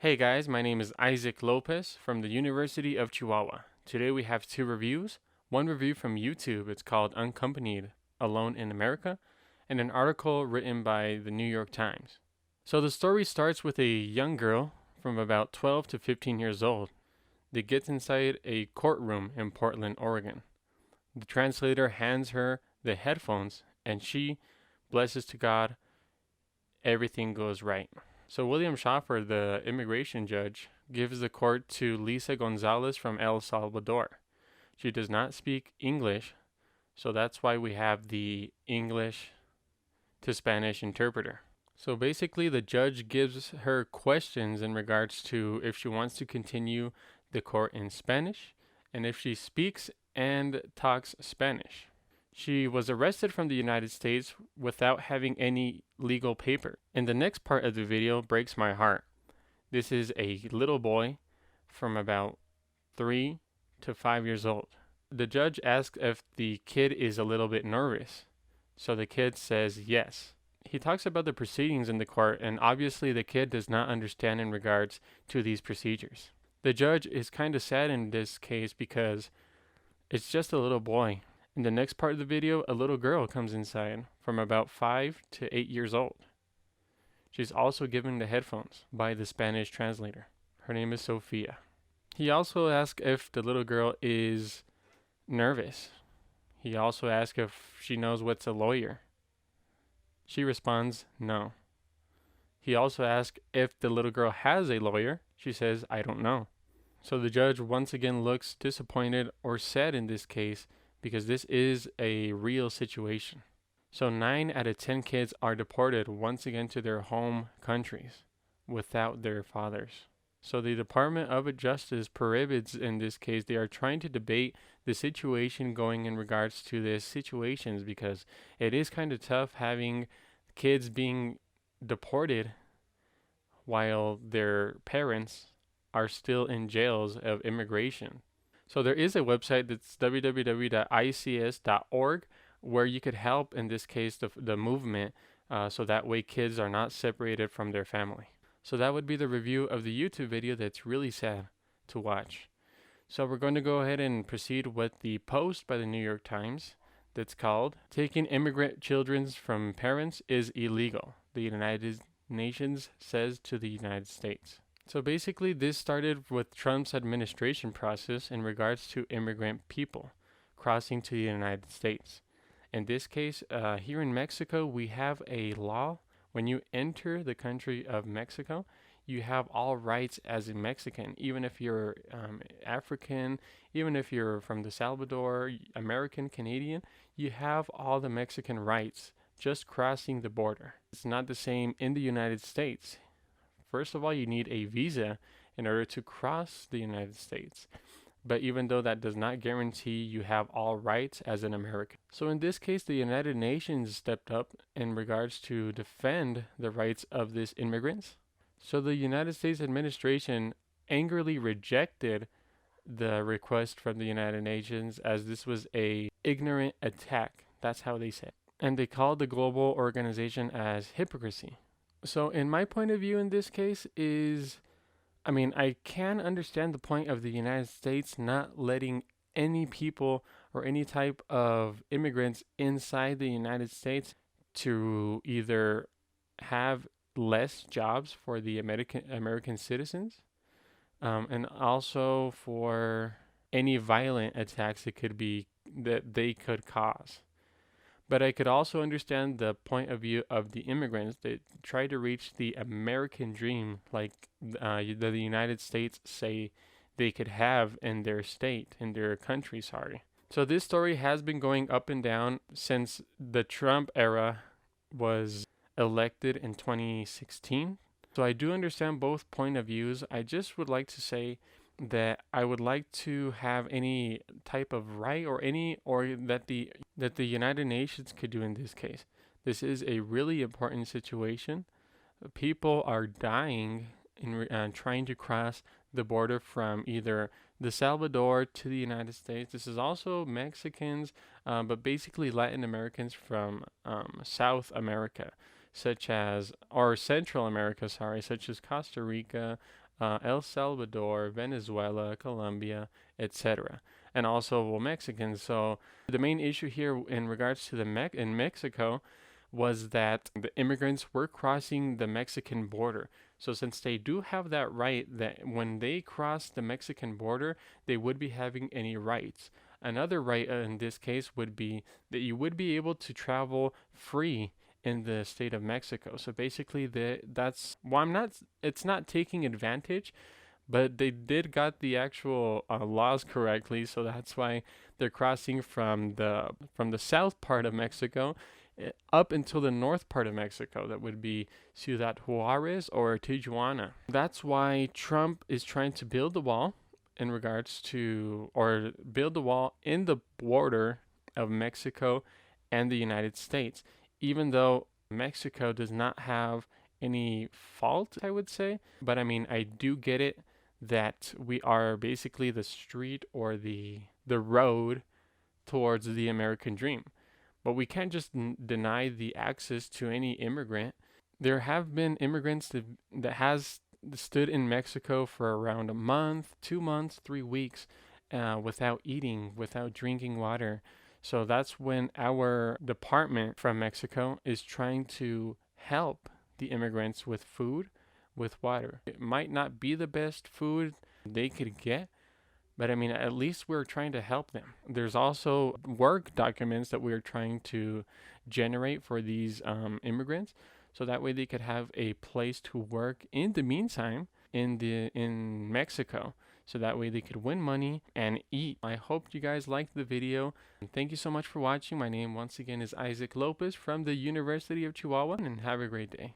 Hey guys, my name is Isaac Lopez from the University of Chihuahua. Today we have two reviews. One review from YouTube, it's called Unaccompanied Alone in America, and an article written by the New York Times. So the story starts with a young girl from about 12 to 15 years old that gets inside a courtroom in Portland, Oregon. The translator hands her the headphones and she, blesses to God, everything goes right. So William Schaffer, the immigration judge, gives the court to Lisa Gonzalez from El Salvador. She does not speak English, so that's why we have the English to Spanish interpreter. So basically, the judge gives her questions in regards to if she wants to continue the court in Spanish and if she speaks and talks Spanish. She was arrested from the United States without having any legal paper. And the next part of the video breaks my heart. This is a little boy from about 3 to 5 years old. The judge asks if the kid is a little bit nervous. So the kid says yes. He talks about the proceedings in the court, and obviously the kid does not understand in regards to these procedures. The judge is kind of sad in this case because it's just a little boy. In the next part of the video, a little girl comes inside from about 5 to 8 years old. She's also given the headphones by the Spanish translator. Her name is Sophia. He also asks if the little girl is nervous. He also asks if she knows what's a lawyer. She responds, no. He also asks if the little girl has a lawyer. She says, I don't know. So the judge once again looks disappointed or sad in this case because this is a real situation. So 9 out of 10 kids are deported once again to their home countries without their fathers. So the Department of Justice prohibits, in this case, they are trying to debate the situation going in regards to these situations because it is kind of tough having kids being deported while their parents are still in jails of immigration. So there is a website that's www.ics.org where you could help, in this case, the movement, so that way kids are not separated from their family. So that would be the review of the YouTube video that's really sad to watch. So we're going to go ahead and proceed with the post by the New York Times that's called Taking Immigrant Children from Parents is Illegal, the United Nations says to the United States. So basically, this started with Trump's administration process in regards to immigrant people crossing to the United States. In this case, here in Mexico, we have a law. When you enter the country of Mexico, you have all rights as a Mexican, even if you're African, even if you're from the Salvador, American, Canadian, you have all the Mexican rights just crossing the border. It's not the same in the United States. First of all, you need a visa in order to cross the United States. But even though that does not guarantee you have all rights as an American. So in this case, the United Nations stepped up in regards to defend the rights of these immigrants. So the United States administration angrily rejected the request from the United Nations as this was a ignorant attack. That's how they said. And they called the global organization as hypocrisy. So in my point of view in this case is, I can understand the point of the United States not letting any people or any type of immigrants inside the United States to either have less jobs for the American citizens, and also for any violent attacks that they could cause. But I could also understand the point of view of the immigrants that try to reach the American dream, like the United States say they could have in their state, in their country, sorry. So this story has been going up and down since the Trump era was elected in 2016. So I do understand both point of views. I just would like to say that I would like to have any type of right or that the United Nations could do in this case. This is a really important situation. People are dying in trying to cross the border from either the Salvador to the United States. This is also Mexicans, but basically Latin Americans from South America, or Central America, sorry, such as Costa Rica, El Salvador, Venezuela, Colombia, etc. And also, well, Mexicans. So the main issue here in regards to in Mexico was that the immigrants were crossing the Mexican border. So since they do have that right, that when they cross the Mexican border, they would be having any rights. Another right in this case would be that you would be able to travel free in the state of Mexico. So basically, that's well, it's not taking advantage, but they did got the actual laws correctly. So that's why they're crossing from the south part of Mexico up until the north part of Mexico. That would be Ciudad Juarez or Tijuana. That's why Trump is trying to build the wall in regards to, or build the wall in the border of Mexico and the United States, even though Mexico does not have any fault, I would say. But I mean, I do get it that we are basically the street or the road towards the American dream. But we can't just deny the access to any immigrant. There have been immigrants that has stood in Mexico for around a month, 2 months, 3 weeks, without eating, without drinking water. So that's when our department from Mexico is trying to help the immigrants with food, with water. It might not be the best food they could get, but I mean, at least we're trying to help them. There's also work documents that we're trying to generate for these immigrants, so that way they could have a place to work in the meantime in Mexico. So that way they could win money and eat. I hope you guys liked the video. And thank you so much for watching. My name once again is Isaac Lopez from the University of Chihuahua, and have a great day.